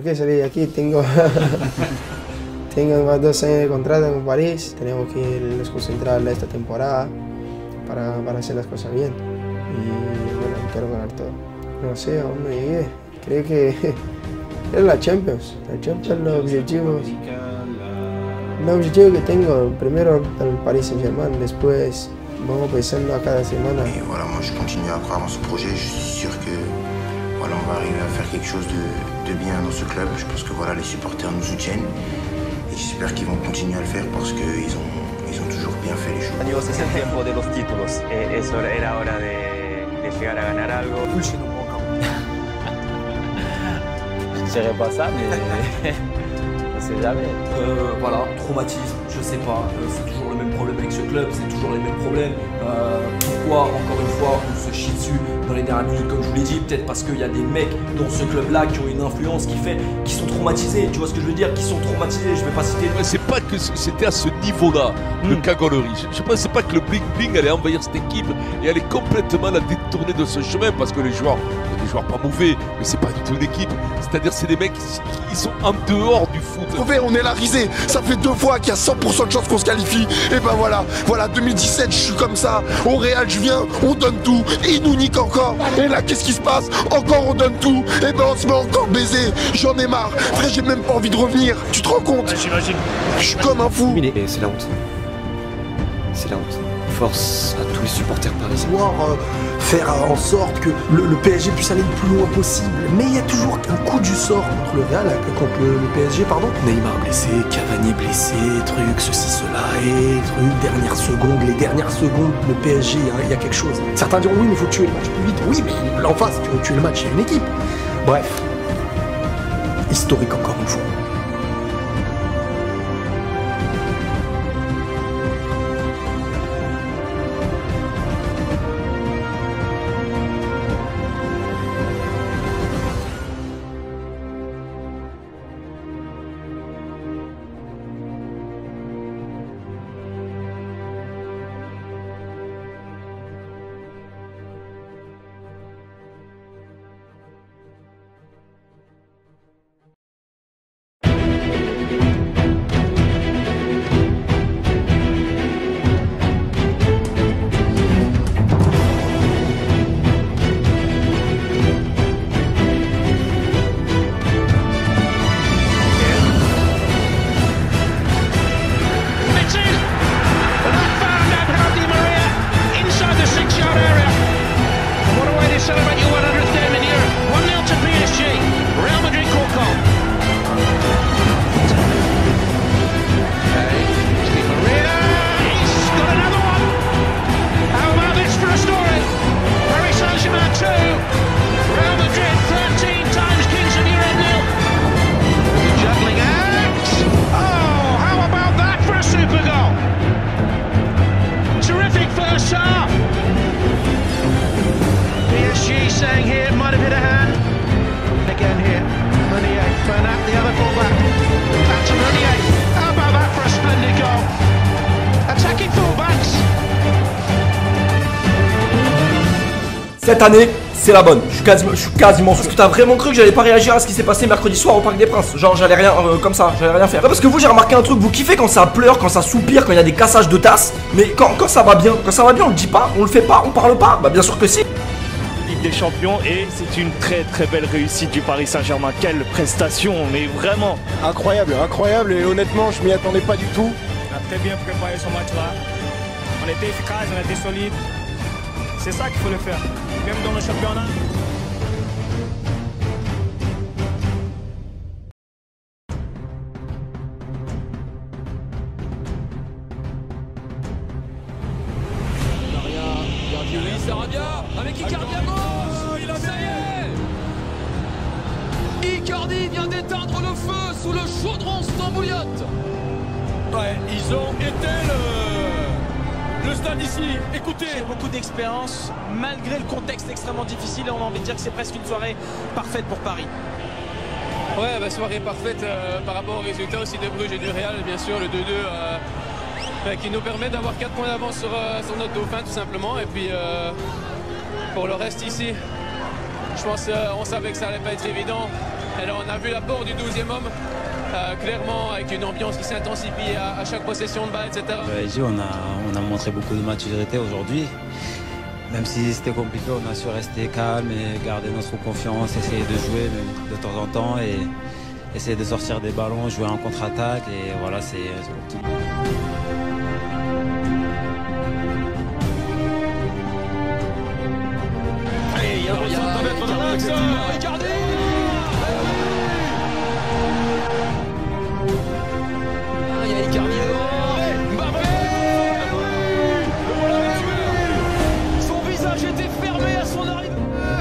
qué salí de aquí? Tengo más 2 años de contrato en París. Tenemos que ir a concentrarla esta temporada para hacer las cosas bien. Y bueno, quiero ganar todo. No sé, aún no llegué. Creo que es la Champions. La Champions, los objetivos que tengo, primero el Paris Saint-Germain, después vamos pensando a cada semana. Et voilà, moi je continue à croire en ce projet, je suis sûr que voilà, on va arriver à faire quelque chose de bien dans ce club. Je pense que voilà, les supporters nous soutiennent et j'espère qu'ils vont continuer à le faire parce qu'ils ont toujours bien fait les choses. Amigos, es el tiempo de los títulos. Era hora de llegar a ganar algo. Je dirais pas ça, mais on sait jamais. Voilà, traumatisme, je sais pas. C'est toujours le même problème avec ce club, c'est toujours les mêmes problèmes. Pourquoi, encore une fois, on se chie dessus dans les dernières minutes, comme je vous l'ai dit? Peut-être parce qu'il y a des mecs dans ce club-là qui ont une influence qui sont traumatisés. Tu vois ce que je veux dire? Qui sont traumatisés, je vais pas citer. C'est pas que c'était à ce niveau-là, le cagolerie. Je pensais pas que le bling-bling allait envahir cette équipe et allait complètement la détourner de ce chemin parce que les joueurs, des joueurs pas mauvais, mais c'est pas du tout une équipe. C'est-à-dire c'est des mecs qui sont en dehors du foot. On est la risée, ça fait 2 fois qu'il y a 100% de chances qu'on se qualifie. Et ben voilà, 2017 je suis comme ça, au Real je viens, on donne tout, et ils nous niquent encore. Et là qu'est-ce qui se passe? Encore on donne tout, et ben on se met encore baiser, j'en ai marre. Frère, j'ai même pas envie de revenir, tu te rends compte? J'imagine. Je suis comme un fou. Et c'est la honte. C'est la honte. Force à tous les supporters parisiens. Faire en sorte que le PSG puisse aller le plus loin possible. Mais il y a toujours un coup du sort contre le Real, contre le PSG, pardon. Neymar blessé, Cavani blessé, truc, ceci, cela, et truc, les dernières secondes, le PSG, il y a quelque chose. Certains diront oui, mais il faut tuer le match plus vite. Oui, mais en face, tu veux tuer le match, il y a une équipe. Bref, historique encore une fois. Cette année, c'est la bonne. Je suis quasiment sûr. Parce que t'as vraiment cru que j'allais pas réagir à ce qui s'est passé mercredi soir au Parc des Princes? Genre j'allais rien comme ça, j'allais rien faire. Ouais, parce que vous, j'ai remarqué un truc, vous kiffez quand ça pleure, quand ça soupire, quand il y a des cassages de tasses. Mais quand ça va bien, on le dit pas, on le fait pas, on parle pas. Bah bien sûr que si. Ligue des Champions et c'est une très très belle réussite du Paris Saint-Germain. Quelle prestation, mais vraiment Incroyable, incroyable, et honnêtement je m'y attendais pas du tout. On a très bien préparé ce match-là. On était efficace, on était solide. C'est ça qu'il faut le faire, même dans le championnat. Oui, Sarabia avec Icardi à gauche. Il a ça y est. Icardi vient d'éteindre le feu sous le chaudron Stambouliote. Ouais, ils ont éteint le stade ici. Écoutez, beaucoup d'expérience, malgré le contexte extrêmement difficile, on a envie de dire que c'est presque une soirée parfaite pour Paris. Ouais, bah, soirée parfaite par rapport au résultat aussi de Bruges et du Real, bien sûr, le 2-2 qui nous permet d'avoir 4 points d'avance sur notre dauphin tout simplement. Et puis pour le reste ici, je pense qu'on savait que ça allait pas être évident. Et là, on a vu l'apport du 12e homme, clairement, avec une ambiance qui s'intensifie à chaque possession de balle, etc. On a montré beaucoup de maturité aujourd'hui. Même si c'était compliqué, on a su rester calme et garder notre confiance, essayer de jouer de temps en temps et essayer de sortir des ballons, jouer en contre-attaque et voilà, c'est tout. Allez, il y a Icardi. Il y a Icardi devant. Mbappé. Son visage était fermé à son arrivée.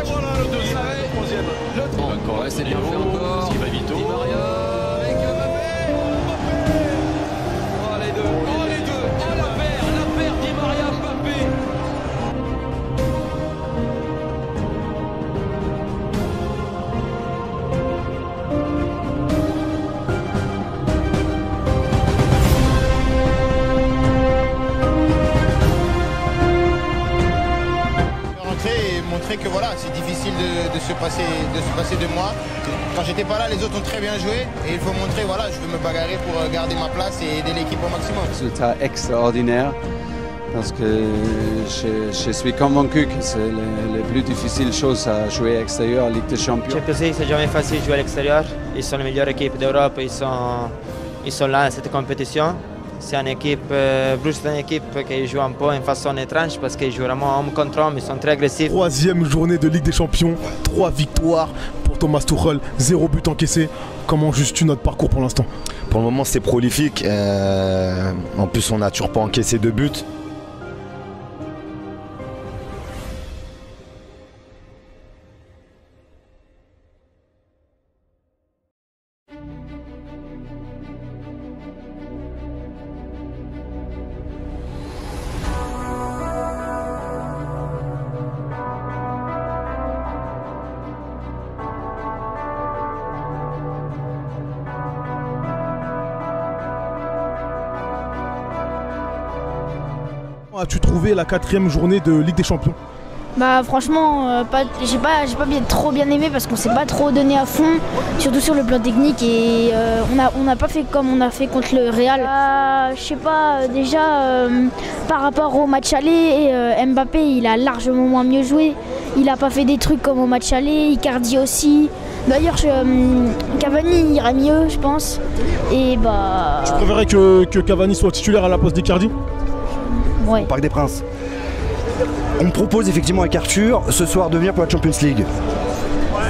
Voilà le deuxième. 11e. Bon, encore, c'est bien fait encore. Il va vite. Di Maria avec Mbappé. Oh les deux. Oh les deux. Oh la paire Di Maria Mbappé. Montrer que voilà, c'est difficile de se passer de moi. Quand j'étais pas là, les autres ont très bien joué et il faut montrer, voilà, je veux me bagarrer pour garder ma place et aider l'équipe au maximum. Résultat extraordinaire parce que je suis convaincu que c'est les plus difficiles choses à jouer à l'extérieur, Ligue des Champions. Champions League, c'est jamais facile de jouer à l'extérieur. Ils sont la meilleure équipe d'Europe, ils sont là dans cette compétition. C'est une équipe, Bruges c'est une équipe qui joue un peu en façon étrange parce qu'ils jouent vraiment homme contre homme, ils sont très agressifs. 3e journée de Ligue des Champions, 3 victoires pour Thomas Tuchel, 0 but encaissé. Comment juges-tu notre parcours pour l'instant? Pour le moment c'est prolifique, en plus on n'a toujours pas encaissé de buts. As-tu trouvé la 4e journée de Ligue des Champions? Bah franchement, j'ai pas trop bien aimé parce qu'on s'est pas trop donné à fond, surtout sur le plan technique et on n'a pas fait comme on a fait contre le Real. Je sais pas, déjà par rapport au match aller, Mbappé il a largement moins mieux joué. Il a pas fait des trucs comme au match aller, Icardi aussi. D'ailleurs Cavani ira mieux je pense. Et bah. Tu préférerais que Cavani soit titulaire à la place d'Icardi? Ouais. Au Parc des Princes. On me propose effectivement avec Arthur ce soir de venir pour la Champions League.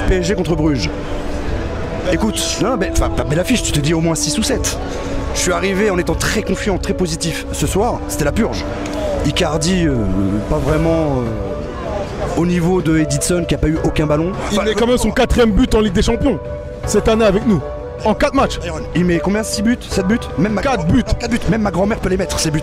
PSG contre Bruges. Écoute, non, pas belle affiche, tu te dis au moins 6 ou 7. Je suis arrivé en étant très confiant, très positif. Ce soir, c'était la purge. Icardi, pas vraiment au niveau de Edison qui n'a pas eu aucun ballon. Il met quand même son 4e but en Ligue des Champions cette année avec nous. En 4 matchs. Il met combien? 6 buts? 7 buts? Même 4 buts. 4 buts. Même ma grand-mère peut les mettre, ces buts.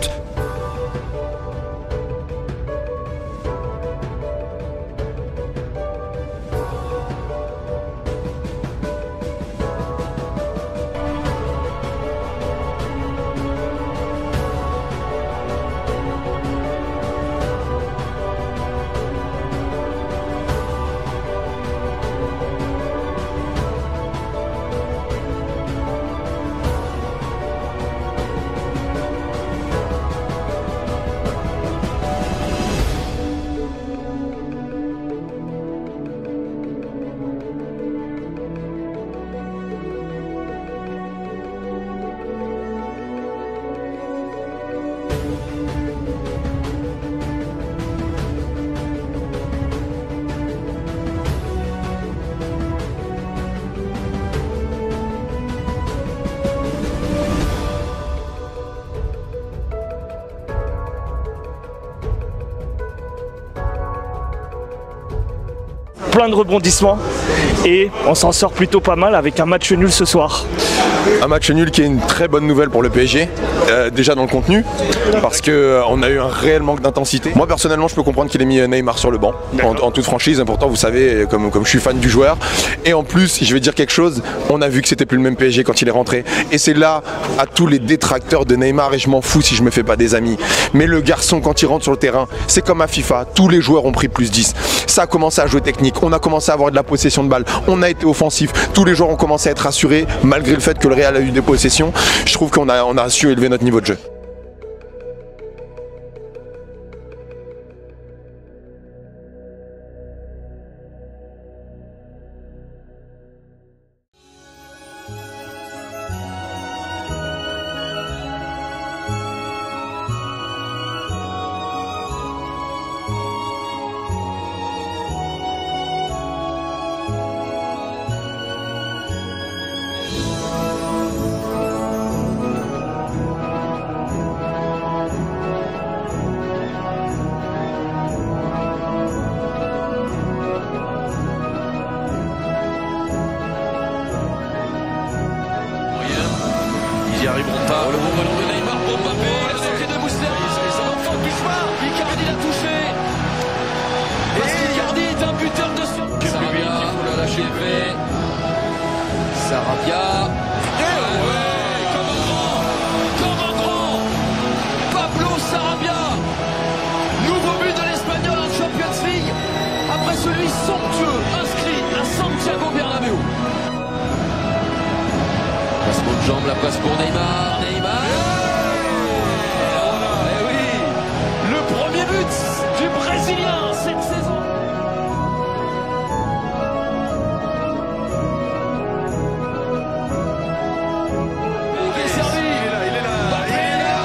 Plein de rebondissements et on s'en sort plutôt pas mal avec un match nul ce soir. Un match nul qui est une très bonne nouvelle pour le PSG, déjà dans le contenu, parce qu'on a eu un réel manque d'intensité. Moi personnellement je peux comprendre qu'il ait mis Neymar sur le banc, en toute franchise, pourtant vous savez comme je suis fan du joueur. Et en plus, si je vais dire quelque chose, on a vu que c'était plus le même PSG quand il est rentré. Et c'est là à tous les détracteurs de Neymar, et je m'en fous si je me fais pas des amis. Mais le garçon quand il rentre sur le terrain, c'est comme à FIFA, tous les joueurs ont pris plus 10. Ça a commencé à jouer technique, on a commencé à avoir de la possession de balle, on a été offensif, tous les joueurs ont commencé à être rassurés, malgré le fait que le Real a eu des possessions. Je trouve qu'on a su élever notre niveau de jeu. Ils y arriveront pas. Le bon ballon de Neymar pour Mbappé. La sortie de Mousserie. C'est l'enfant qui se bat. Icardi l'a touché. Et Icardi est un buteur de son. Sarabia, il faut la lâcher. Sarabia. Comme un grand. Pablo Sarabia. Nouveau but de l'Espagnol en Champions League. Après celui somptueux inscrit à Santiago Bernabéu. Passe bonne jambe, la passe pour Neymar. Neymar. Eh oui, le premier but du Brésilien cette saison. Il est servi. Il est là. Mbappé est là.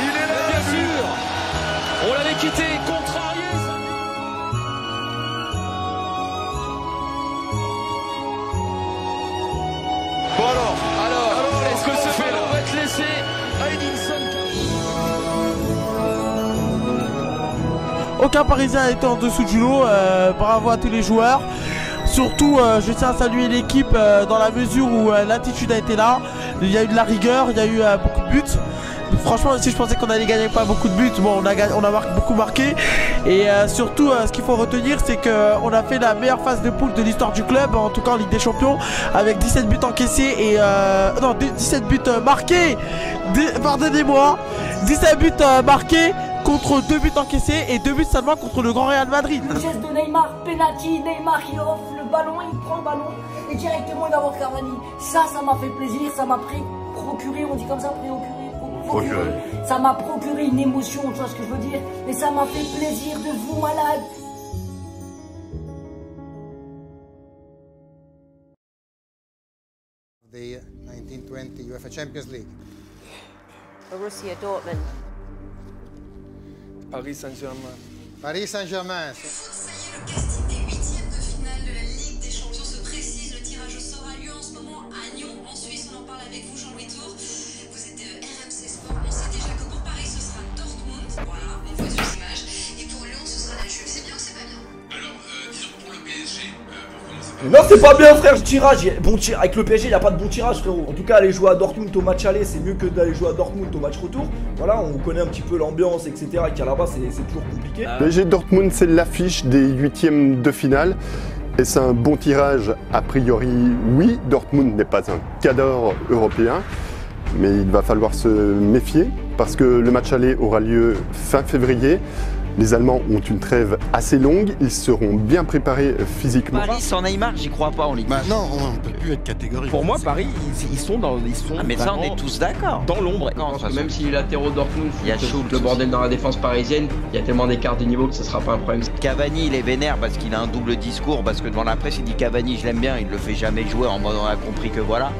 Il est là. Bien sûr. On l'avait quitté, contrarié. Bon alors, est-ce que ce ballon va être laissé à Edinson? Aucun Parisien n'était en dessous du lot, bravo à tous les joueurs. Surtout, je tiens à saluer l'équipe dans la mesure où l'attitude a été là. Il y a eu de la rigueur, il y a eu beaucoup de buts. Franchement, si je pensais qu'on allait gagner pas beaucoup de buts, bon, on a beaucoup marqué. Et surtout, ce qu'il faut retenir, c'est qu'on a fait la meilleure phase de poule de l'histoire du club, en tout cas en Ligue des Champions, avec 17 buts encaissés et... non, 17 buts marqués, pardonnez-moi, 17 buts marqués contre 2 buts encaissés et 2 buts seulement contre le Grand Real Madrid. Le geste de Neymar, penalty, Neymar qui offre le ballon, il prend le ballon et directement il va voir Cavani. Ça m'a fait plaisir, ça m'a procuré, on dit comme ça, procuré. Ça m'a procuré une émotion, tu vois ce que je veux dire. Et ça m'a fait plaisir de vous malade. The 1920 UEFA Champions League. Borussia Dortmund. Paris Saint-Germain. Paris Saint-Germain. Le casting des huitièmes de finale de la Ligue des Champions se précise. Le tirage au sort a lieu en ce moment à Lyon, en Suisse. On en parle avec vous, Jean-Louis Tour. Vous êtes RMC Sport. On sait déjà que pour Paris, ce sera Dortmund. Voilà, on voit sur les images. Et pour Lyon, ce sera la Juve. C'est bien ou c'est pas bien? Alors, disons pour le PSG, pour commencer. Non, c'est pas bien, frère, le tirage. Bon tir avec le PSG, il n'y a pas de bon tirage, frérot. En tout cas, aller jouer à Dortmund au match aller, c'est mieux que d'aller jouer à Dortmund au match retour. Voilà, on connaît un petit peu l'ambiance, etc. Qu'il y a là-bas, c'est toujours compliqué. PSG Dortmund, c'est l'affiche des huitièmes de finale. Et c'est un bon tirage, a priori, oui. Dortmund n'est pas un cadre européen, mais il va falloir se méfier parce que le match aller aura lieu fin février. Les Allemands ont une trêve assez longue, ils seront bien préparés physiquement. Paris sans Neymar, j'y crois pas en Ligue. Bah non, on ne peut plus être catégorique. Pour moi, Paris, ils sont ah mais ça, on est tous d'accord. Dans l'ombre. Même si les latéraux Dortmund foutent le bordel dans la défense parisienne, il y a tellement d'écart de niveau que ce sera pas un problème. Cavani, il est vénère parce qu'il a un double discours, parce que devant la presse, il dit Cavani, je l'aime bien, il le fait jamais jouer en mode on a compris que voilà.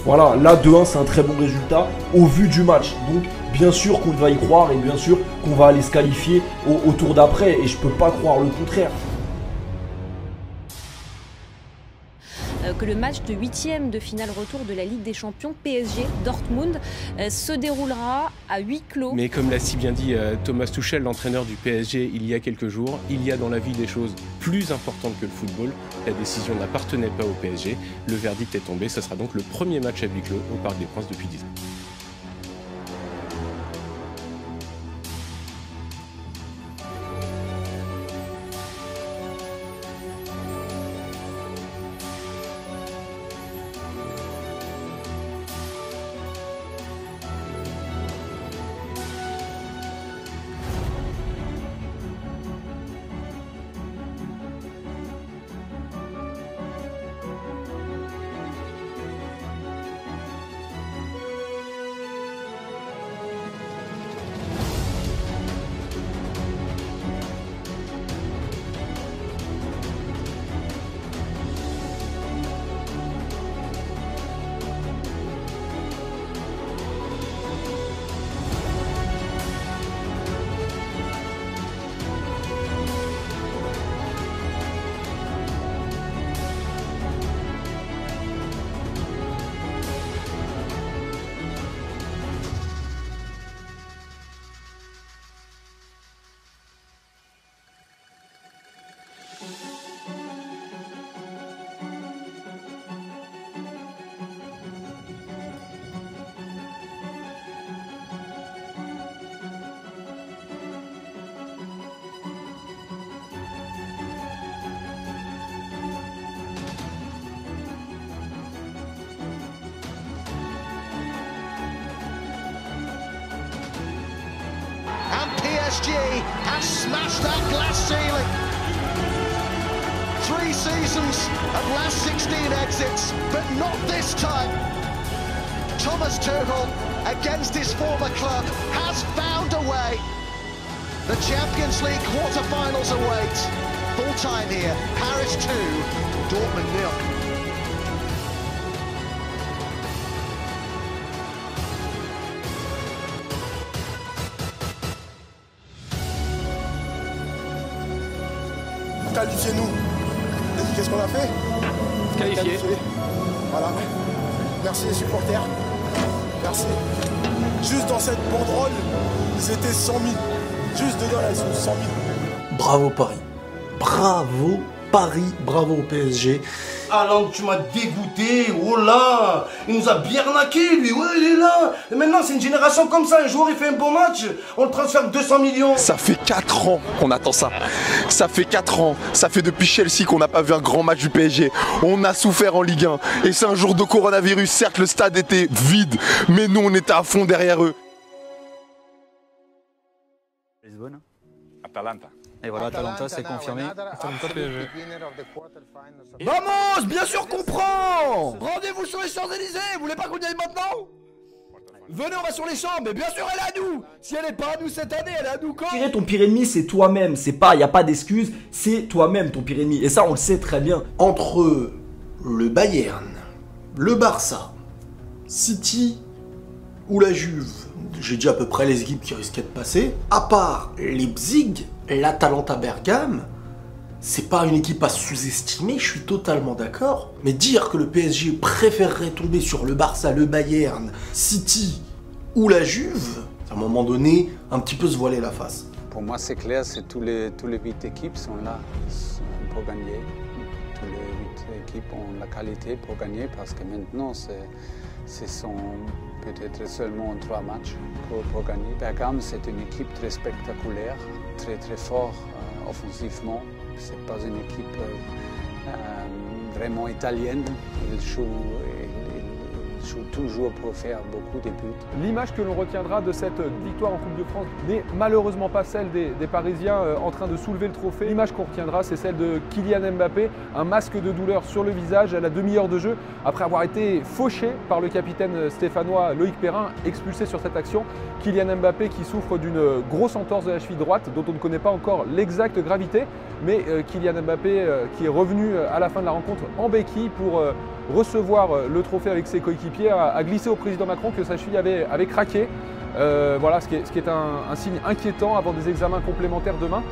Voilà, là 2-1 c'est un très bon résultat au vu du match. Donc bien sûr qu'on va y croire et bien sûr qu'on va aller se qualifier au tour d'après. Et je peux pas croire le contraire. Que le match de 8e de finale retour de la Ligue des Champions PSG Dortmund se déroulera à huis clos. Mais comme l'a si bien dit Thomas Tuchel, l'entraîneur du PSG il y a quelques jours, il y a dans la vie des choses plus importantes que le football. La décision n'appartenait pas au PSG, le verdict est tombé, ce sera donc le premier match à huis clos au Parc des Princes depuis 10 ans. PSG has smashed that glass ceiling. 3 seasons of last 16 exits, but not this time. Thomas Tuchel, against his former club, has found a way. The Champions League quarter-finals await. Full time here, Paris 2, Dortmund 0. Qualifiez-nous. Qu'est-ce qu'on a fait? Qualifié. Voilà. Merci les supporters. Merci. Juste dans cette banderole, ils étaient 100 000. Juste dedans, là, ils sont 100 000. Bravo Paris. Bravo Paris. Bravo au PSG. Alan, tu m'as dégoûté, oh là, il nous a bien arnaqué lui, ouais il est là. Et maintenant c'est une génération comme ça, un joueur il fait un bon match, on le transfère 200 millions. Ça fait 4 ans qu'on attend ça. Ça fait 4 ans, ça fait depuis Chelsea qu'on n'a pas vu un grand match du PSG. On a souffert en Ligue 1 et c'est un jour de coronavirus, certes le stade était vide, mais nous on était à fond derrière eux. Lisbonne. Atalanta. Et voilà, Atalanta, c'est confirmé. Atalanta PSG. Vamos, bien sûr qu'on prend. Rendez-vous sur les Champs-Élysées, vous voulez pas qu'on y aille maintenant? Venez, on va sur les champs, mais bien sûr elle est à nous. Si elle est pas à nous cette année, elle est à nous quand? Ton pire ennemi c'est toi-même, c'est pas, y a pas d'excuse, c'est toi-même ton pire ennemi. Et ça on le sait très bien. Entre le Bayern, le Barça, City ou la Juve, j'ai dit à peu près les équipes qui risquaient de passer. À part Leipzig, l'Atalanta Bergame, c'est pas une équipe à sous-estimer, je suis totalement d'accord. Mais dire que le PSG préférerait tomber sur le Barça, le Bayern, City ou la Juve, à un moment donné, un petit peu se voiler la face. Pour moi, c'est clair, c'est tous les 8 équipes sont là pour gagner. Tous les 8 équipes ont la qualité pour gagner parce que maintenant, ce sont peut-être seulement 3 matchs pour gagner. Bergame, c'est une équipe très spectaculaire, très forte offensivement. C'est pas une équipe vraiment italienne. Il joue toujours pour faire beaucoup de buts. L'image que l'on retiendra de cette victoire en Coupe de France n'est malheureusement pas celle des Parisiens en train de soulever le trophée. L'image qu'on retiendra, c'est celle de Kylian Mbappé, un masque de douleur sur le visage à la demi-heure de jeu, après avoir été fauché par le capitaine stéphanois Loïc Perrin, expulsé sur cette action. Kylian Mbappé qui souffre d'une grosse entorse de la cheville droite, dont on ne connaît pas encore l'exacte gravité, mais Kylian Mbappé qui est revenu à la fin de la rencontre en béquille pour recevoir le trophée avec ses coéquipiers, a glissé au président Macron que sa cheville avait craqué. Voilà, ce qui est un signe inquiétant avant des examens complémentaires demain.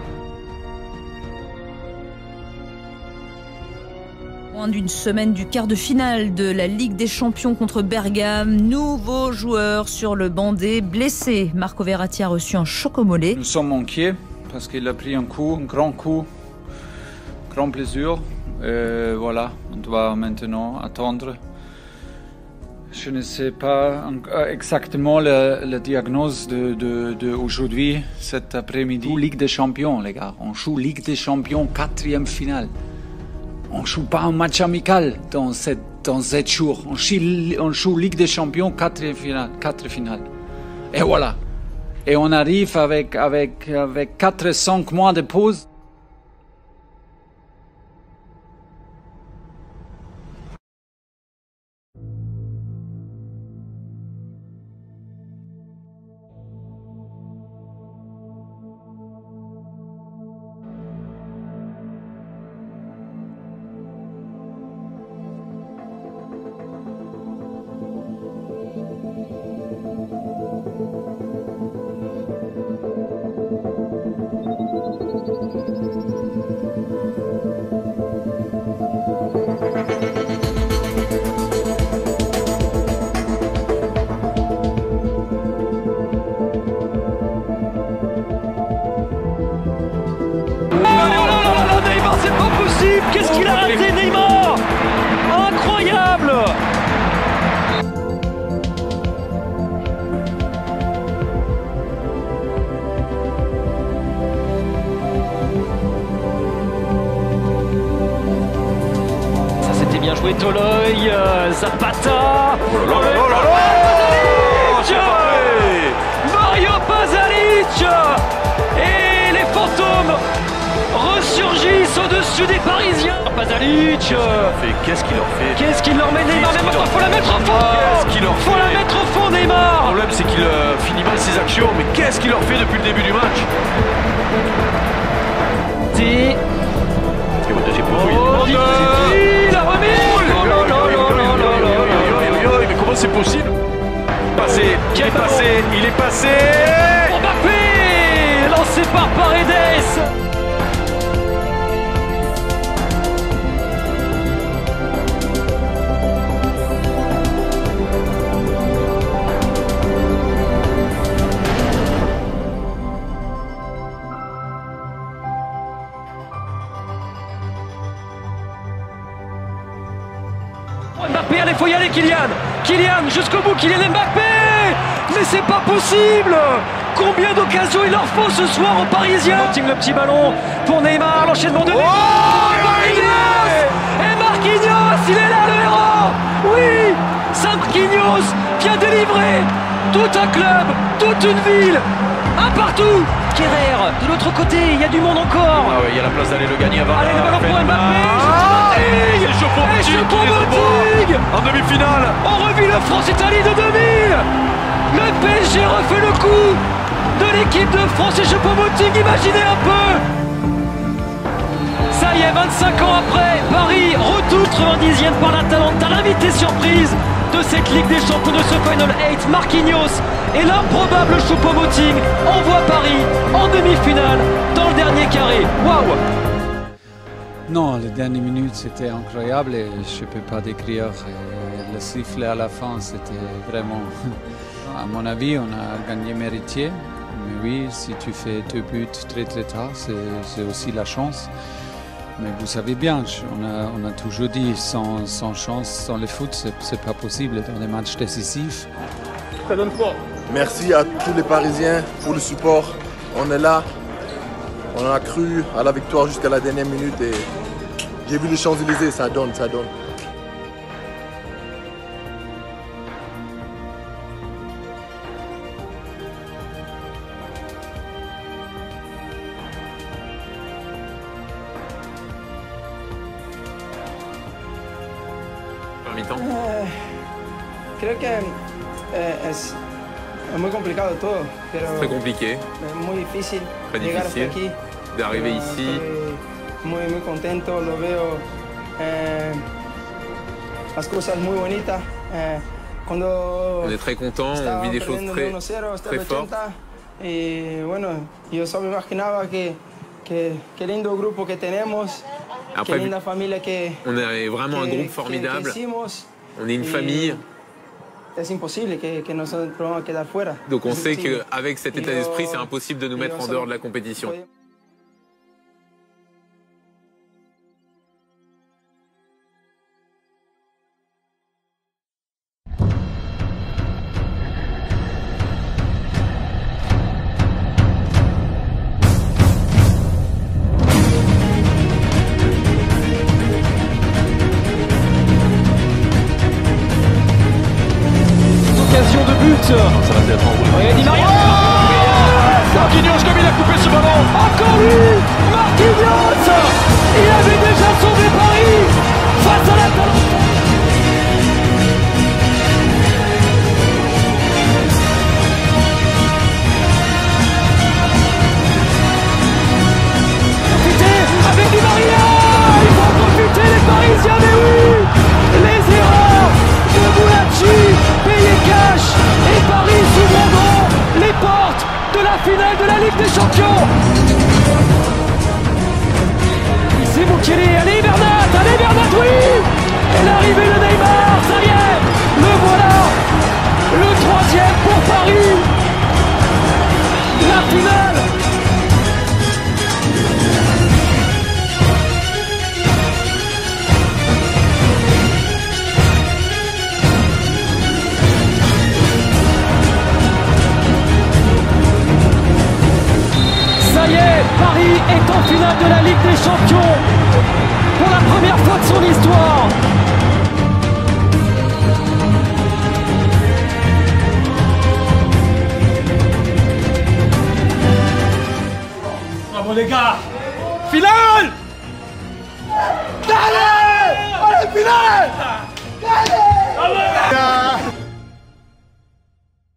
Moins d'une semaine du quart de finale de la Ligue des Champions contre Bergame, nouveau joueur sur le banc des blessés. Marco Verratti a reçu un choc au mollet. Nous sommes inquiets parce qu'il a pris un grand coup, grand blessure. Voilà, on doit maintenant attendre. Je ne sais pas exactement la diagnose d'aujourd'hui, cet après-midi. Ligue des Champions, les gars. On joue Ligue des Champions, 4e finale. On ne joue pas un match amical dans 7 jours. On joue Ligue des Champions, 4 finales. Et voilà. Et on arrive avec 4-5 mois de pause. Qu'est-ce qu'il a raté, Neymar? Incroyable! Ça c'était bien joué, Toloi, Zapata. Oh là là là là là! Mario Pasalic! Et les fantômes ressurgissent au-dessus des Parisiens. Pasalic. Qu'est-ce qu'il leur fait? Qu'est-ce qu'il leur met, Neymar? Faut la mettre au fond. Qu'est-ce qu'il leur fait? Faut la mettre au fond, Neymar. Le problème c'est qu'il finit mal ses actions, mais qu'est-ce qu'il leur fait depuis le début du match? C'est... Oh, la remise. Mais comment c'est possible? Il est passé. Mbappé, lancé par Paredes. Mbappé, allez, faut y aller, Kylian, jusqu'au bout, Kylian Mbappé. Mais c'est pas possible. Combien d'occasions il leur faut ce soir aux Parisiens? Le petit ballon pour Neymar, l'enchaînement de Neymar. Marquinhos. Et Marquinhos, il est là, le héros. Oui, Marquinhos vient délivrer tout un club, toute une ville, un partout. Kerrer, de l'autre côté, il y a du monde encore. Ah ouais, il y a la place d'aller le gagner avant. Allez, le ballon pour Mbappé. Et Choupo-Moting en demi-finale. On revit le France-Italie de 2000. Le PSG refait le coup de l'équipe de France et Choupo-Moting, imaginez un peu. Ça y est, 25 ans après, Paris retourne 90e par l'Atalanta, l'invité surprise de cette Ligue des Champions, de ce Final 8, Marquinhos et l'improbable Choupo-Moting envoie Paris en demi-finale dans le dernier carré. Waouh! Non, les dernières minutes c'était incroyable et je ne peux pas décrire. Le sifflet à la fin c'était vraiment... À mon avis, on a gagné mérité. Mais oui, si tu fais 2 buts très tard, c'est aussi la chance. Mais vous savez bien, on a toujours dit, sans chance, sans le foot, c'est pas possible dans des matchs décisifs. Ça donne quoi? Merci à tous les Parisiens pour le support. On est là. On a cru à la victoire jusqu'à la dernière minute et j'ai vu les Champs-Élysées, ça donne. Creo que es muy complicado todo, pero Très compliqué, es muy difícil très llegar hasta difficile aquí. d'arriver ici. Estoy muy contento, lo veo las cosas muy bonitas. On est très content, on vit des choses très fortes. Et bueno, yo solo me imaginaba que lindo grupo que tenemos. Après, on est vraiment un groupe formidable. On est une famille. Donc on sait qu'avec cet état d'esprit, c'est impossible de nous mettre en dehors de la compétition. Ça va être enroulé. Et Di Maria. Marquinhos comme il a coupé ce ballon. Encore lui, Marquinhos. Il avait déjà sauvé Paris face à l'Atalanta. Profiter avec Di Maria. Ils vont profiter les Parisiens, mais oui. Les erreurs de Boulachi payées cash. Et Paris s'ouvrant les portes de la finale de la Ligue des Champions. C'est Mukiele, allez Bernat, oui. Et l'arrivée de Neymar, ça y est, le voilà. Le troisième pour Paris. La finale. Ça y est, Paris est en finale de la Ligue des Champions pour la première fois de son histoire. Bravo les gars. Finale. Allez, finale.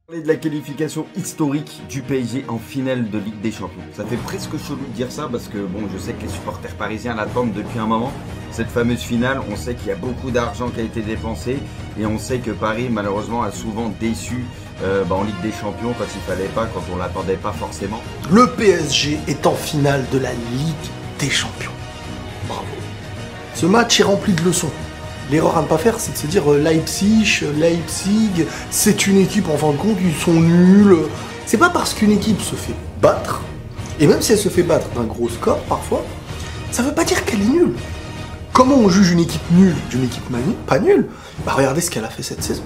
De la qualification historique du PSG en finale de Ligue des Champions. Ça fait presque chelou de dire ça parce que bon, je sais que les supporters parisiens l'attendent depuis un moment. Cette fameuse finale, on sait qu'il y a beaucoup d'argent qui a été dépensé et on sait que Paris malheureusement a souvent déçu en Ligue des Champions quand il fallait pas, quand on l'attendait pas forcément. Le PSG est en finale de la Ligue des Champions. Bravo. Ce match est rempli de leçons. L'erreur à ne pas faire, c'est de se dire Leipzig, c'est une équipe, en fin de compte, ils sont nuls. C'est pas parce qu'une équipe se fait battre, et même si elle se fait battre d'un gros score parfois, ça veut pas dire qu'elle est nulle. Comment on juge une équipe nulle d'une équipe pas nulle? Bah regardez ce qu'elle a fait cette saison.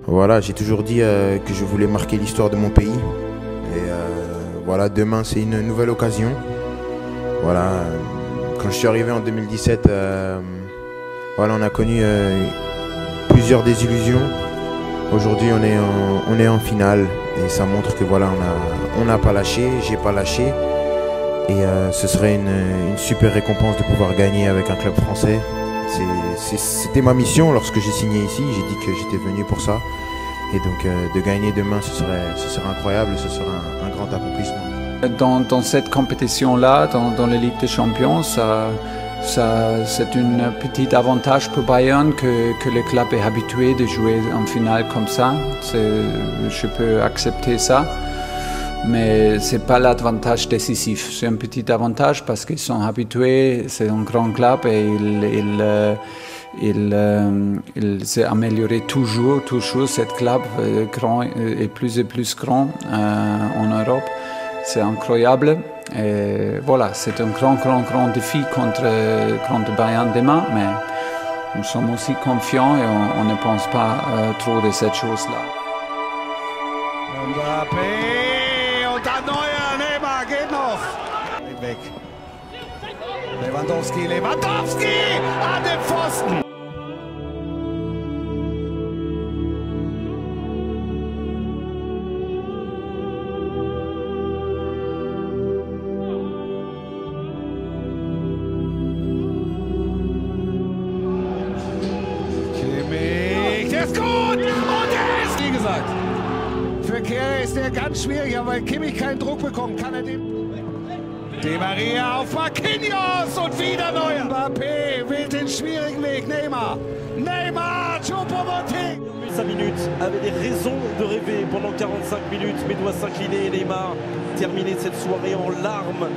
Voilà, j'ai toujours dit que je voulais marquer l'histoire de mon pays. Et voilà, demain c'est une nouvelle occasion. Voilà, quand je suis arrivé en 2017, voilà, on a connu plusieurs désillusions. Aujourd'hui, on est en finale et ça montre que voilà, on n'a pas lâché, j'ai pas lâché. Et ce serait une super récompense de pouvoir gagner avec un club français. C'était ma mission lorsque j'ai signé ici, j'ai dit que j'étais venu pour ça. Et donc de gagner demain, ce serait incroyable, ce serait un grand accomplissement. Dans cette compétition-là, dans la Ligue des Champions, c'est un petit avantage pour Bayern que le club est habitué de jouer en finale comme ça. Je peux accepter ça. Mais ce n'est pas l'avantage décisif. C'est un petit avantage parce qu'ils sont habitués, c'est un grand club et il s'est amélioré toujours. Cette club grand et plus grand en Europe. C'est incroyable. Et voilà, c'est un grand défi contre Bayern demain, mais nous sommes aussi confiants et on ne pense pas trop de cette chose-là. weg. Lewandowski an den Pfosten. Kimmich, der ist gut und der ist, wie gesagt, für Kehrer ist der ganz schwierig, aber weil Kimmich keinen Druck bekommt, kann er den... Di Maria auf Marquinhos und wieder neu. Mbappé wählt den schwierigen Weg. Neymar, Choupo-Moting. 5 minutes avait des raisons de rêver pendant 45 minutes, mais doit s'incliner. Neymar terminer cette soirée en larmes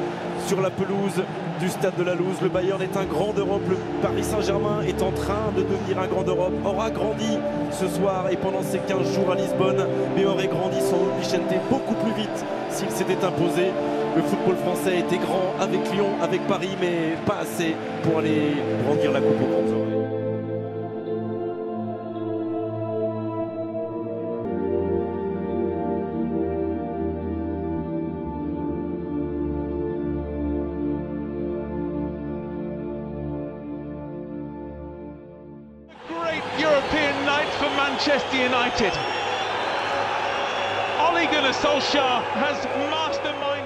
sur la pelouse du stade de la Luz. Le Bayern est un grand d'Europe, le Paris Saint-Germain est en train de devenir un grand d'Europe, aura grandi ce soir et pendant ces 15 jours à Lisbonne, mais aurait grandi sans doute Vicente beaucoup plus vite s'il s'était imposé. Le football français était grand avec Lyon, avec Paris, mais pas assez pour aller brandir la coupe aux grandes oreilles. Great European night for Manchester United. Ole Gunnar Solskjaer has masterminded